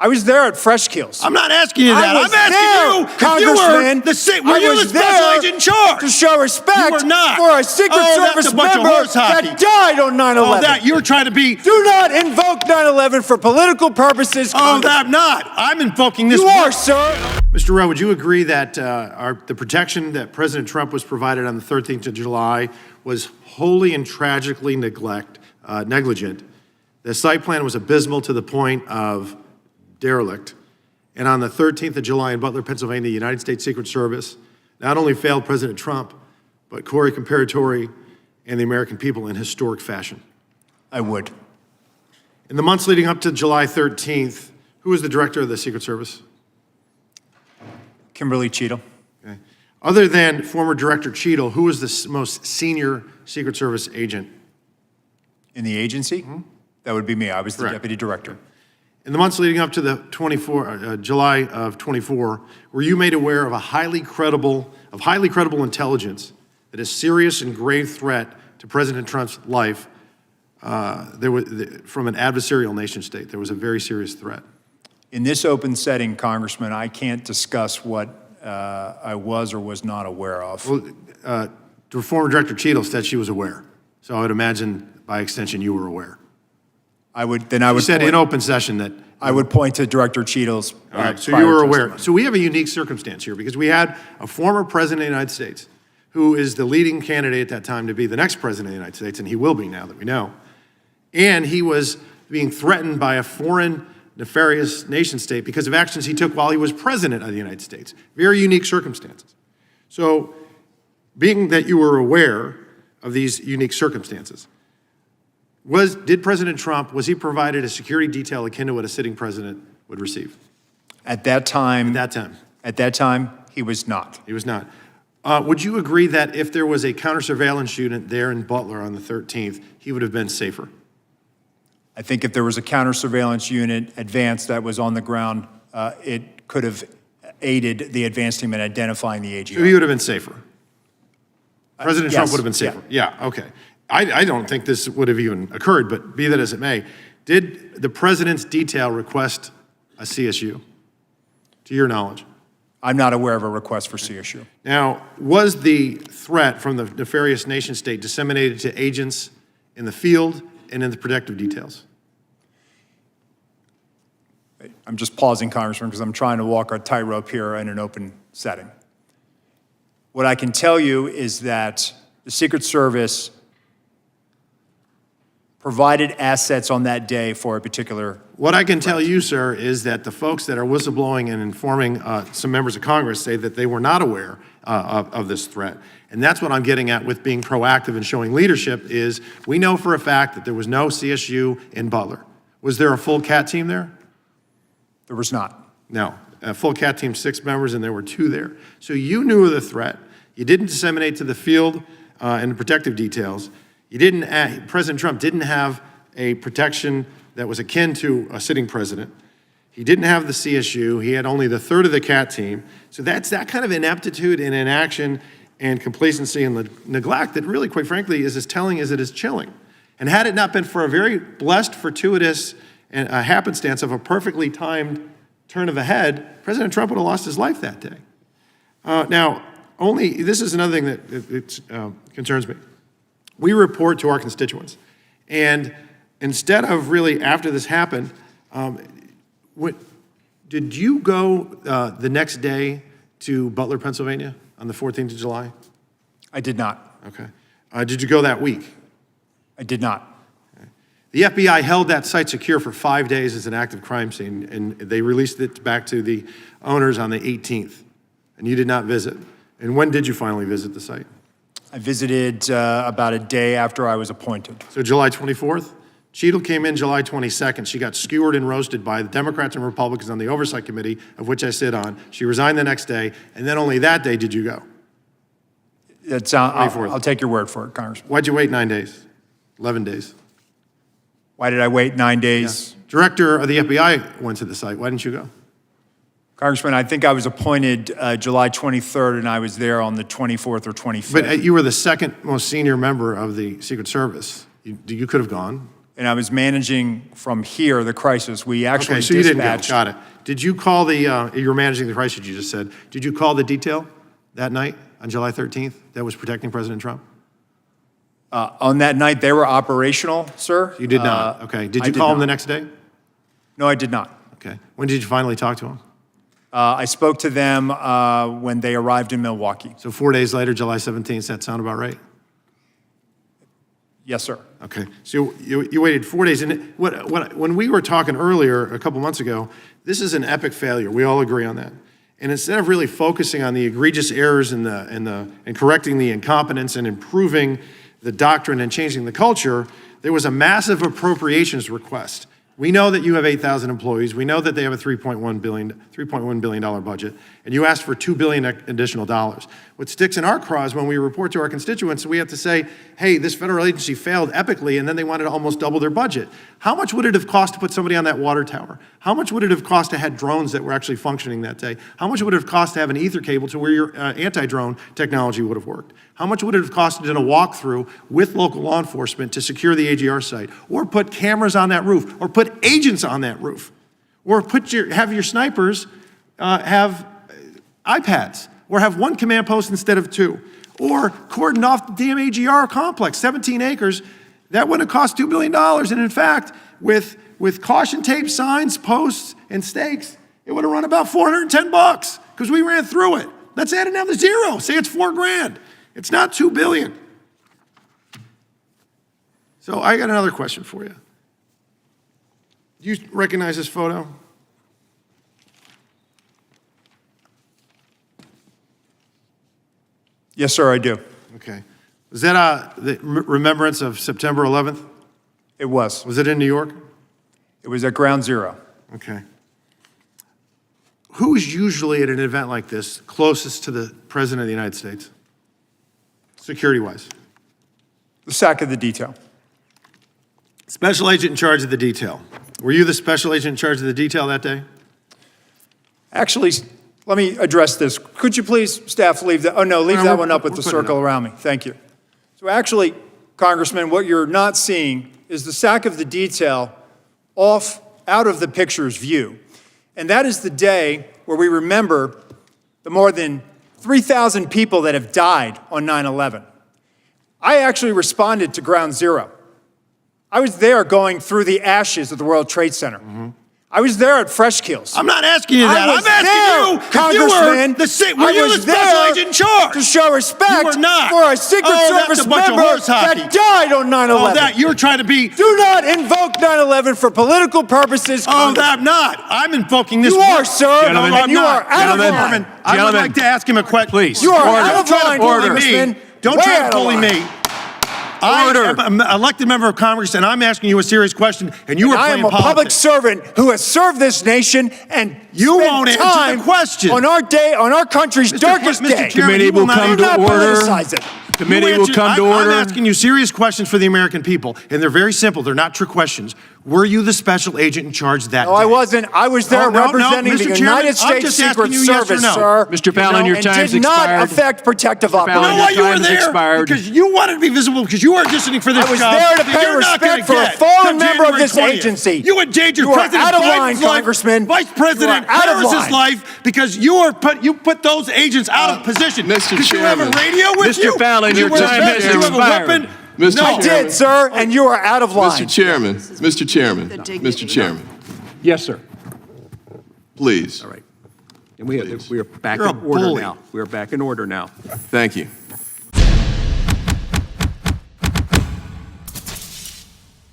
I was there at Fresh Kills. I'm not asking you that. I was I'm asking there, you, Congressman. were you the special agent in charge? To show respect You were not. for a Secret Service that's a bunch of member horse hockey. that died on 9/11. Oh, that you were trying to be. Do not invoke 9/11 for political purposes. Oh, that I'm not. I'm invoking this. You are, sir. Mr. Rowe, would you agree that the protection that President Trump was provided on the 13th of July was wholly and tragically negligent? The site plan was abysmal to the point of derelict. And on the 13th of July in Butler, Pennsylvania, the United States Secret Service not only failed President Trump, but Corey Comparatori and the American people in historic fashion. I would. In the months leading up to July 13th, who was the director of the Secret Service? Kimberly Cheadle. Okay. Other than former Director Cheadle, who was the most senior Secret Service agent? In the agency? Mm-hmm. That would be me. I was the Correct. deputy director. In the months leading up to the July of 24, were you made aware of highly credible intelligence that a serious and grave threat to President Trump's life from an adversarial nation state? There was a very serious threat. In this open setting, Congressman, I can't discuss what I was or was not aware of. Well, the former Director Cheadle said she was aware, so I would imagine by extension you were aware. You said in open session that I would point to Director Cheadle's. All right, so you were aware. So we have a unique circumstance here because we had a former president of the United States who is the leading candidate at that time to be the next president of the United States, and he will be now that we know. And he was being threatened by a foreign nefarious nation state because of actions he took while he was president of the United States. Very unique circumstances. So being that you were aware of these unique circumstances, did President Trump, was he provided a security detail akin to what a sitting president would receive? At that time, he was not. He was not. Would you agree that if there was a counter-surveillance unit there in Butler on the 13th, he would have been safer? I think if there was a counter-surveillance unit advance that was on the ground, it could have aided the advance team in identifying the AGI. So he would have been safer? President Trump yes. would have been safer? Yeah, okay. I don't think this would have even occurred, but be that as it may, did the president's detail request a CSU, to your knowledge? I'm not aware of a request for CSU. Now, was the threat from the nefarious nation state disseminated to agents in the field and in the protective details? I'm just pausing, Congressman, because I'm trying to walk a tightrope here in an open setting. What I can tell you is that the Secret Service provided assets on that day for a particular What I can tell you, sir, is that the folks that are whistleblowing and informing some members of Congress say that they were not aware of this threat. And that's what I'm getting at with being proactive and showing leadership is we know for a fact that there was no CSU in Butler. Was there a full CAT team there? There was not. No. A full CAT team, 6 members, and there were 2 there. So you knew of the threat. You didn't disseminate to the field and the protective details. President Trump didn't have a protection that was akin to a sitting president. He didn't have the CSU. He had only the third of the CAT team. So that's that kind of ineptitude and inaction and complacency and neglect that really, quite frankly, is as telling as it is chilling. And had it not been for a very blessed, fortuitous and a happenstance of a perfectly timed turn of a head, President Trump would have lost his life that day. This is another thing that concerns me. We report to our constituents. And instead of really, after this happened, did you go the next day to Butler, Pennsylvania on the 14th of July? I did not. Okay. Did you go that week? I did not. Okay. The FBI held that site secure for 5 days as an active crime scene, and they released it back to the owners on the 18th, and you did not visit. And when did you finally visit the site? I visited about a day after I was appointed. So July 24th? Cheadle came in July 22nd. She got skewered and roasted by the Democrats and Republicans on the Oversight Committee, of which I sit on. She resigned the next day, and then only that day did you go. I'll take your word for it, Congressman. Why'd you wait 9 days, 11 days? Why did I wait 9 days? Yeah. Director of the FBI went to the site. Why didn't you go? Congressman, I think I was appointed July 23rd, and I was there on the 24th or 25th. But you were the second most senior member of the Secret Service. You could have gone. and I was managing from here the crisis. We actually Okay, so you didn't go. dispatched. Got it. Did you call the, you were managing the crisis, you just said. Did you call the detail that night on July 13th that was protecting President Trump? On that night, they were operational, sir. You did not. Okay. Did I you call him not. the next day? No, I did not. Okay. When did you finally talk to him? I spoke to them when they arrived in Milwaukee. So 4 days later, July 17th, does that sound about right? Yes, sir. Okay, so you waited 4 days, and when we were talking earlier, a couple months ago, this is an epic failure. We all agree on that. And instead of really focusing on the egregious errors and correcting the incompetence and improving the doctrine and changing the culture, there was a massive appropriations request. We know that you have 8,000 employees. We know that they have a $3.1 billion budget, and you asked for $2 billion additional dollars. What sticks in our craws when we report to our constituents, we have to say, hey, this federal agency failed epically, and then they wanted to almost double their budget. How much would it have cost to put somebody on that water tower? How much would it have cost to have drones that were actually functioning that day? How much would it have cost to have an ether cable to where your anti-drone technology would have worked? How much would it have cost to do a walkthrough with local law enforcement to secure the AGR site, or put cameras on that roof, or put agents on that roof, or have your snipers have iPads, or have one command post instead of two, or cordon off the damn AGR complex, 17 acres? That wouldn't have cost $2 billion. And in fact, with caution tape, signs, posts, and stakes, it would have run about $410 because we ran through it. Let's add another zero. Say it's $4 grand. It's not $2 billion. So I got another question for you. Do you recognize this photo? Yes, sir, I do. Okay. Was that the remembrance of September 11th? It was. Was it in New York? It was at Ground Zero. Okay. Who's usually at an event like this closest to the President of the United States, security-wise? The SAC of the detail. Special agent in charge of the detail. Were you the special agent in charge of the detail that day? Actually, let me address this. Could you please, staff, leave that? Oh, no, leave that one up with the circle around me. Thank you. So actually, Congressman, what you're not seeing is the SAC of the detail out of the picture's view. And that is the day where we remember the more than 3,000 people that have died on 9/11. I actually responded to Ground Zero. I was there going through the ashes of the World Trade Center. I was there at Fresh Kills. I'm not asking you that. I'm asking you, Congressman. were you the special agent in charge? To show respect You were not. for a Secret Service that's a bunch of member horse hockey. that died on 9/11. Oh, that you're trying to be. Do not invoke 9/11 for political purposes. Oh, I'm not. I'm invoking this. You are, sir. Gentlemen, and you are out of line. I would like to ask him a question. Please. You are Order. out of line, Congressman. Don't Way try out to of bully line. me. I am an elected member of Congress, and I'm asking you a serious question, and you are I playing am a public politics. servant who has served this nation and You spent won't answer the time question. on our country's darkest Mr. day. Chairman, Committee you will not come answer- Do not to order. politicize it. Committee will come to order. I'm asking you serious questions for the American people, and they're very simple. They're not trick questions. Were you the special agent in charge that No, day? I wasn't. I was there representing Mr. the Chairman, United I'm States just Secret asking you yes or Service, no. sir. Mr. Fallon, your and time's did expired. not affect protective Fallon, You know operations. why you were time's there? expired. Because you wanted to be visible, because you were auditioning for this I was job there to that pay you're not gonna respect for a get fallen till member of January this 20th. agency. You endangered You are President out of Biden's line, life, Congressman. Vice President You are out of Harris's line. life, because you put those agents out of position. Mr. Did you have a Chairman. radio with Mr. you? Fallon, Did you your wear a time vest? has Did you have a expired. weapon? Mr. No. I did, sir, and you are out of line. Mr. Chairman, Mr. Chairman, Mr. Chairman, Yes, sir. please. All right. And we are back You're in a order bully. now. We are back in order now. Thank you.